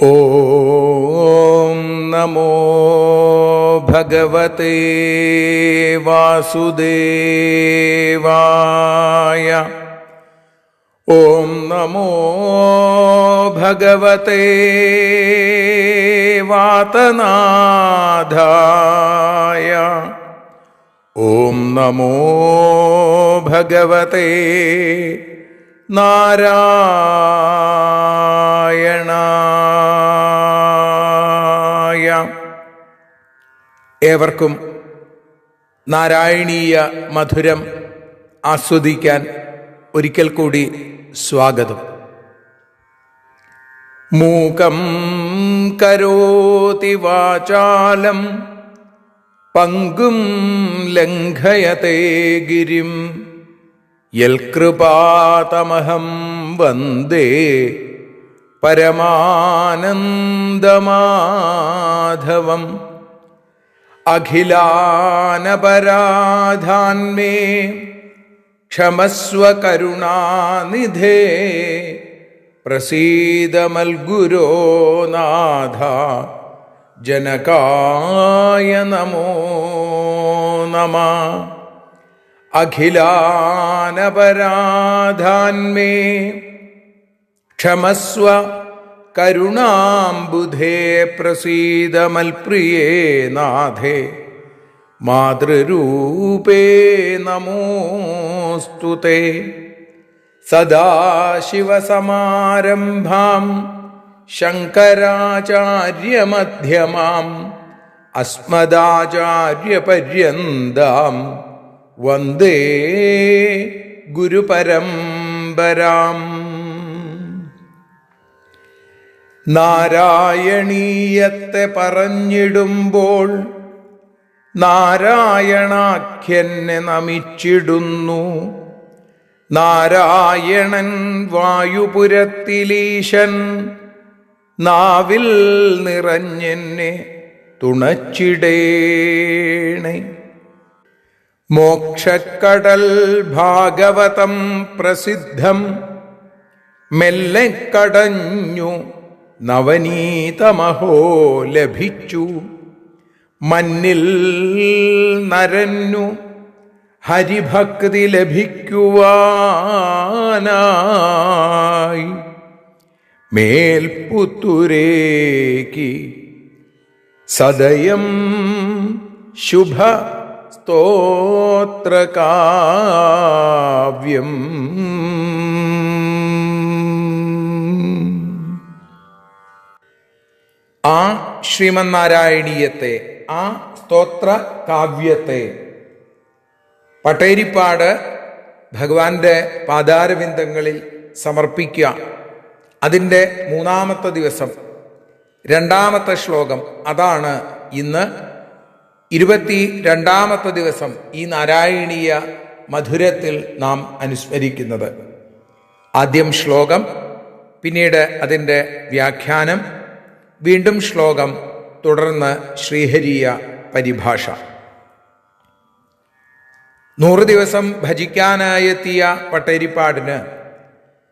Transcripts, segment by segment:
ഓം നമോ ഭഗവതേ വാസുദേവായ. ഓം നമോ ഭഗവതേ വാതനാഥായ. ഓം നമോ ഭഗവതേ നാരായണായ. ഏവർക്കും നാരായണീയ മധുരം ആസ്വദിക്കാൻ ഒരിക്കൽ കൂടി സ്വാഗതം. മൂകം കരോതി വാചാലം പങ്കും ലംഘയത്തെ ഗിരിം യൽകൃപാതമഹം വന്ദേ പരമാനന്ദമാധവം. അഖിലാനപരാധാന്മേ ക്ഷമസ്വ കരുണാനിധേ പ്രസീദ മൽഗുരോ നാഥ ജനകായ നമോ നമഃ. അഖിലാനപരാധാന്മേ ക്ഷമസ്വ കരുണാംബുധേ പ്രസീദ മൽപ്രിയേ നാഥേ മാതൃരൂപേ നമോസ്തുതേ. സദാശിവസമാരംഭാം ശങ്കരാചാര്യമധ്യമാം അസ്മദാചാര്യപര്യന്താം വന്ദേ ഗുരുപരമ്പരാം. നാരായണീയത്തെ പറഞ്ഞിടുമ്പോൾ നാരായണാഖ്യനെ നമിച്ചിടുന്നു. നാരായണൻ വായുപുരത്തിലീശൻ നാവിൽ നിറഞ്ഞെന്നെ തുണച്ചിടേണേ. മോക്ഷക്കടൽ ഭാഗവതം പ്രസിദ്ധം മെല്ലെ കടഞ്ഞു നവനീതമഹോ ലഭിച്ചു. മന്നിൽ നരന്നു ഹരിഭക്തി ലഭിക്കുവാനായി മേൽപുത്തുരേക്ക് സദയം ശുഭ സ്തോത്രകാവ്യം. ആ ശ്രീമന്നാരായണീയത്തെ, ആ സ്തോത്ര കാവ്യത്തെ പട്ടേരിപ്പാട് ഭഗവാന്റെ പാദാരവിന്ദങ്ങളിൽ സമർപ്പിക്കുക. അതിൻ്റെ മൂന്നാമത്തെ ദിവസം രണ്ടാമത്തെ ശ്ലോകം, അതാണ് ഇന്ന് 22ാമത്തെ ദിവസം ഈ നാരായണീയ മധുരത്തിൽ നാം അനുസ്മരിക്കുന്നത്. ആദ്യം ശ്ലോകം, പിന്നീട് അതിൻ്റെ വ്യാഖ്യാനം, വീണ്ടും ശ്ലോകം, തുടർന്ന് ശ്രീഹരിയ പരിഭാഷ. 100 ദിവസം ഭജിക്കാനായെത്തിയ പട്ടേരിപ്പാടിന്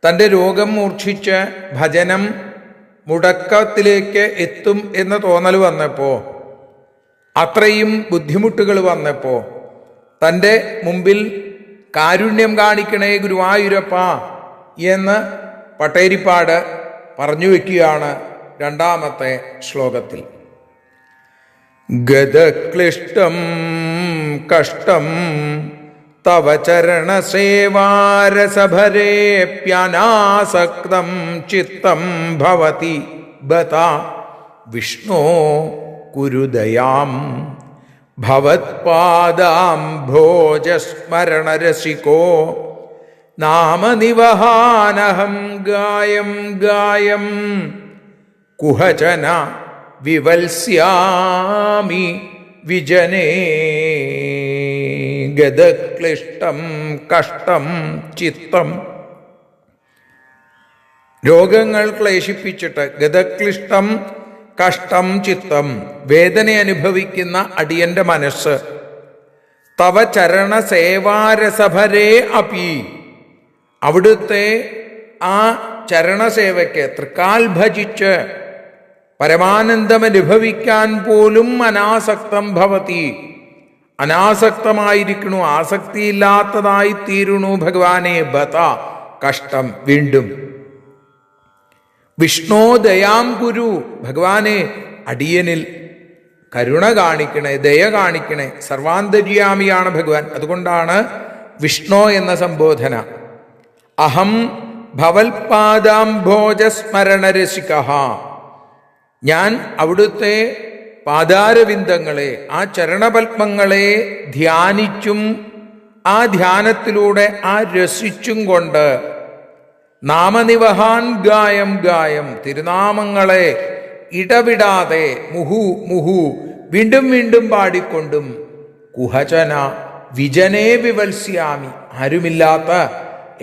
തൻ്റെ രോഗം മൂർച്ഛിച്ച് ഭജനം മുടക്കത്തിലേക്ക് എത്തും എന്ന തോന്നൽ വന്നപ്പോൾ, അത്രയും ബുദ്ധിമുട്ടുകൾ വന്നപ്പോൾ തൻ്റെ മുമ്പിൽ കാരുണ്യം കാണിക്കണേ ഗുരുവായൂരപ്പ എന്ന് പട്ടേരിപ്പാട് പറഞ്ഞു വയ്ക്കുകയാണ് രണ്ടാമത്തെ ശ്ലോകത്തിൽ. ഗതക്ലിഷ്ടം കഷ്ടം തവ ചരണസേവാരസഭരേപ്യനാസക്തം ചിത്തം ഭവതി ബത വിഷ്ണോ കുരുദയാം. ഭവത്പാദാംഭോജസ്മരണരസികോ നാമനിവഹാനഹം ഗായം ഗായം കുഹചന വിവത്സ്യാമി വിജനേ. ഗതക്ലിഷ്ടം കഷ്ടം ചിത്തം. രോഗങ്ങൾ ക്ലേശിപ്പിച്ചിട്ട് ഗതക്ലിഷ്ടം കഷ്ടം ചിത്തം, വേദന അനുഭവിക്കുന്ന അടിയന്റെ മനസ്സ്. തവ ചരണ സേവാരസഭരേ അപി, അവിടുത്തെ ആ ചരണസേവയ്ക്ക് തൃക്കാൽ ഭജിച്ച് പരമാനന്ദം അനുഭവിക്കാൻ പോലും അനാസക്തം ഭവതി, അനാസക്തമായിരിക്കണു, ആസക്തിയില്ലാത്തതായി തീരുണു. ഭഗവാനെ ബത കഷ്ടം. വീണ്ടും വിഷ്ണോ ദയാം കുരു, ഭഗവാനെ അടിയനിൽ കരുണ കാണിക്കണേ, ദയ കാണിക്കണേ. സർവാന്തര്യാമിയാണ് ഭഗവാൻ, അതുകൊണ്ടാണ് വിഷ്ണു എന്ന സംബോധന. അഹം ഭവൽപാദാംഭോജസ്മരണരസിക, ഞാൻ അവിടുത്തെ പാദാരവിന്ദങ്ങളെ, ആ ചരണപത്മങ്ങളെ ധ്യാനിച്ചും ആ ധ്യാനത്തിലൂടെ ആ രസിച്ചും കൊണ്ട് നാമനിവഹാൻ ഗായം ഗായം, തിരുനാമങ്ങളെ ഇടവിടാതെ മുഹു മുഹു വീണ്ടും വീണ്ടും പാടിക്കൊണ്ടും കുഹചന വിജനേ വിവത്സ്യാമി, ആരുമില്ലാത്ത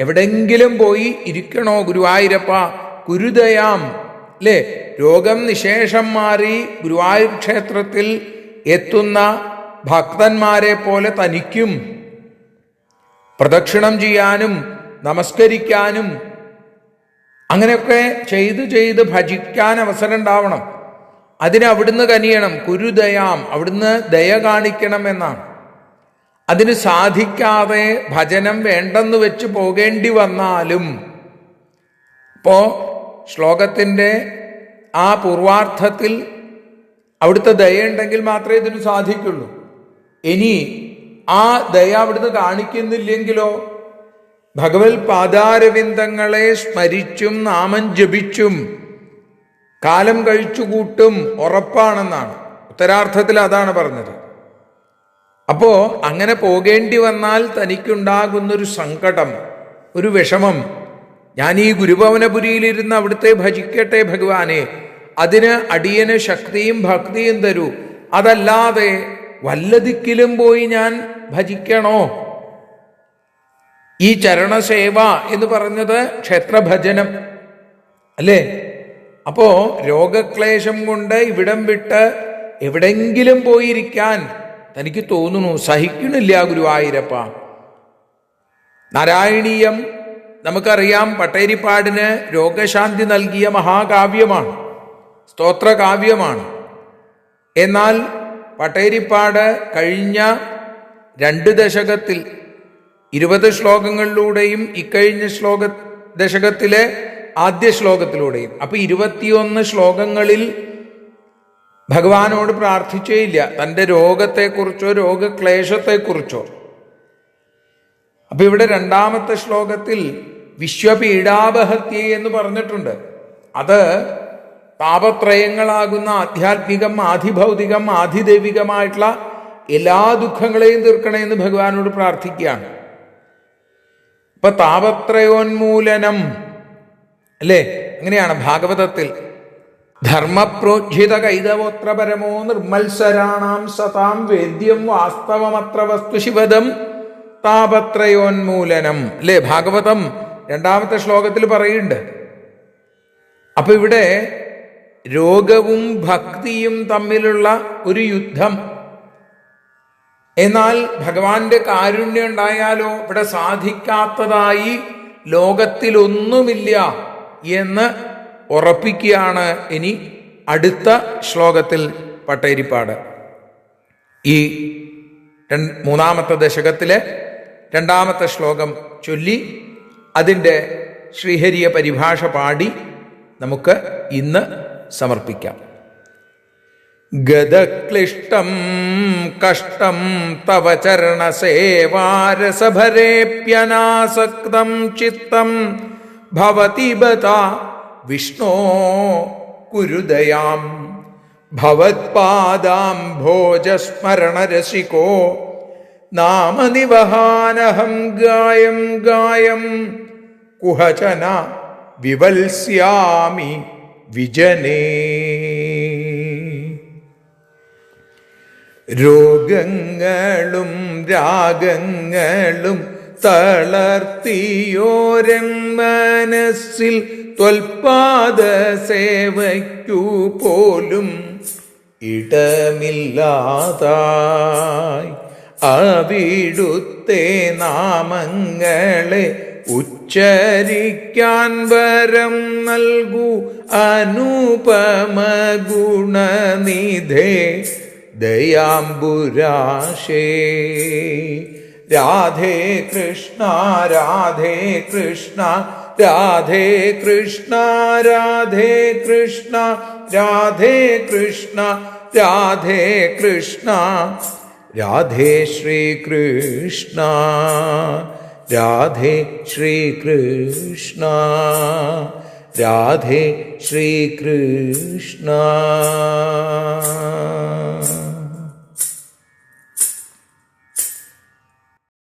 എവിടെങ്കിലും പോയി ഇരിക്കണോ ഗുരുവായൂരപ്പ, കുരുദയാം. അല്ലേ, രോഗം നിശേഷം മാറി ഗുരുവായൂർ ക്ഷേത്രത്തിൽ എത്തുന്ന ഭക്തന്മാരെ പോലെ തനിക്കും പ്രദക്ഷിണം ചെയ്യാനും നമസ്കരിക്കാനും അങ്ങനെയൊക്കെ ചെയ്ത് ഭജിക്കാൻ അവസരം ഉണ്ടാവണം. അതിന് അവിടുന്ന് കനിയണം. കുരുദയാം, അവിടുന്ന് ദയ കാണിക്കണം എന്നാണ്. അതിന് സാധിക്കാതെ ഭജനം വേണ്ടെന്ന് വെച്ച് പോകേണ്ടി വന്നാലും, ഇപ്പോ ശ്ലോകത്തിൻ്റെ ആ പൂർവാർത്ഥത്തിൽ അവിടുത്തെ ദയ ഉണ്ടെങ്കിൽ മാത്രമേ ഇതിന് സാധിക്കുള്ളൂ. ഇനി ആ ദയ അവിടുന്ന് കാണിക്കുന്നില്ലെങ്കിലോ, ഭഗവത് പാദാരവിന്ദങ്ങളെ സ്മരിച്ചും നാമം ജപിച്ചും കാലം കഴിച്ചുകൂട്ടും ഉറപ്പാണെന്നാണ് ഉത്തരാർത്ഥത്തിൽ അതാണ് പറഞ്ഞത്. അപ്പോ അങ്ങനെ പോകേണ്ടി വന്നാൽ തനിക്കുണ്ടാകുന്നൊരു സങ്കടം, ഒരു വിഷമം, ഞാൻ ഈ ഗുരുഭവനപുരിയിലിരുന്ന് അവിടുത്തെ ഭജിക്കട്ടെ ഭഗവാനെ, അതിന് അടിയന് ശക്തിയും ഭക്തിയും തരൂ, അതല്ലാതെ വല്ല ദിക്കിലും പോയി ഞാൻ ഭജിക്കണോ? ഈ ചരണസേവ എന്ന് പറഞ്ഞത് ക്ഷേത്രഭജനം അല്ലേ? അപ്പോ രോഗക്ലേശം കൊണ്ട് ഇവിടം വിട്ട് എവിടെങ്കിലും പോയിരിക്കാൻ തനിക്ക് തോന്നുന്നു, സഹിക്കണില്ല ഗുരുവായൂരപ്പ. നാരായണീയം നമുക്കറിയാം, പട്ടേരിപ്പാടിന് രോഗശാന്തി നൽകിയ മഹാകാവ്യമാണ്, സ്തോത്രകാവ്യമാണ്. എന്നാൽ പട്ടേരിപ്പാട് കഴിഞ്ഞ 2 ദശകത്തിൽ 20 ശ്ലോകങ്ങളിലൂടെയും ഇക്കഴിഞ്ഞ ദശകത്തിലെ ആദ്യ ശ്ലോകത്തിലൂടെയും, അപ്പൊ 21 ശ്ലോകങ്ങളിൽ ഭഗവാനോട് പ്രാർത്ഥിച്ചേയില്ല തൻ്റെ രോഗത്തെക്കുറിച്ചോ രോഗക്ലേശത്തെക്കുറിച്ചോ. അപ്പൊ ഇവിടെ 2ാമത്തെ ശ്ലോകത്തിൽ വിശ്വപീഡാപഹത്യ എന്ന് പറഞ്ഞിട്ടുണ്ട്. അത് താപത്രയങ്ങളാകുന്ന ആധ്യാത്മികം, ആധിഭൗതികം, ആധിദൈവികമായിട്ടുള്ള എല്ലാ ദുഃഖങ്ങളെയും തീർക്കണമെന്ന് ഭഗവാനോട് പ്രാർത്ഥിക്കുകയാണ്. ഇപ്പൊ താപത്രയോന്മൂലനം അല്ലേ, അങ്ങനെയാണ് ഭാഗവതത്തിൽ. ധർമ്മപ്രോജ്ജിത കൈതവോത്ര പരമോ നിർമ്മത്സരാണാം സതാം വേദ്യം വാസ്തവമത്ര വസ്തു ശിവദം താപത്രയോന്മൂലനം അല്ലേ, ഭാഗവതം 2ാമത്തെ ശ്ലോകത്തിൽ പറയുന്നുണ്ട്. അപ്പൊ ഇവിടെ രോഗവും ഭക്തിയും തമ്മിലുള്ള ഒരു യുദ്ധം. എന്നാൽ ഭഗവാന്റെ കാരുണ്യം ഉണ്ടായാലോ ഇവിടെ സാധിക്കാത്തതായി ലോകത്തിലൊന്നുമില്ല എന്ന് ഉറപ്പിക്കുകയാണ് ഇനി അടുത്ത ശ്ലോകത്തിൽ പട്ടേരിപ്പാട്. ഈ 3ാമത്തെ ദശകത്തിലെ 2ാമത്തെ ശ്ലോകം ചൊല്ലി അതിൻ്റെ ശ്രീഹരിയ പരിഭാഷ പാടി നമുക്ക് ഇന്ന് സമർപ്പിക്കാം. ഗദക്ലിഷ്ടം കഷ്ടം തവ ചരണസേവാരസഭരേപ്യനാസക്തം ചിത്തം ഭവതി ബത വിഷ്ണോ കുരുദയാം ഭവത്പാദാംഭോജസ്മരണരസികോ നാമനിവഹാനഹം ഗായം ഗായം കുഹചന വിവത്സ്യാമി വിജനേ. രോഗങ്ങളും രാഗങ്ങളും തളർത്തിയോരൻ മനസ്സിൽ ത്വൽപാദ സേവയ്ക്കു പോലും ഇടമില്ലാതായി അവിടുത്തെ നാമങ്ങളെ ഉച്ചരിക്കാൻ വരം നൽകൂ അനുപമഗുണനിധേ ദയാംബുരാശേ. രാധേ കൃഷ്ണ രാധേ കൃഷ്ണ രാധേ കൃഷ്ണ രാധേ കൃഷ്ണ രാധേ കൃഷ്ണ രാധേ കൃഷ്ണ രാധേ ശ്രീകൃഷ്ണ രാധേ ശ്രീകൃഷ്ണ രാധേ ശ്രീകൃഷ്ണ.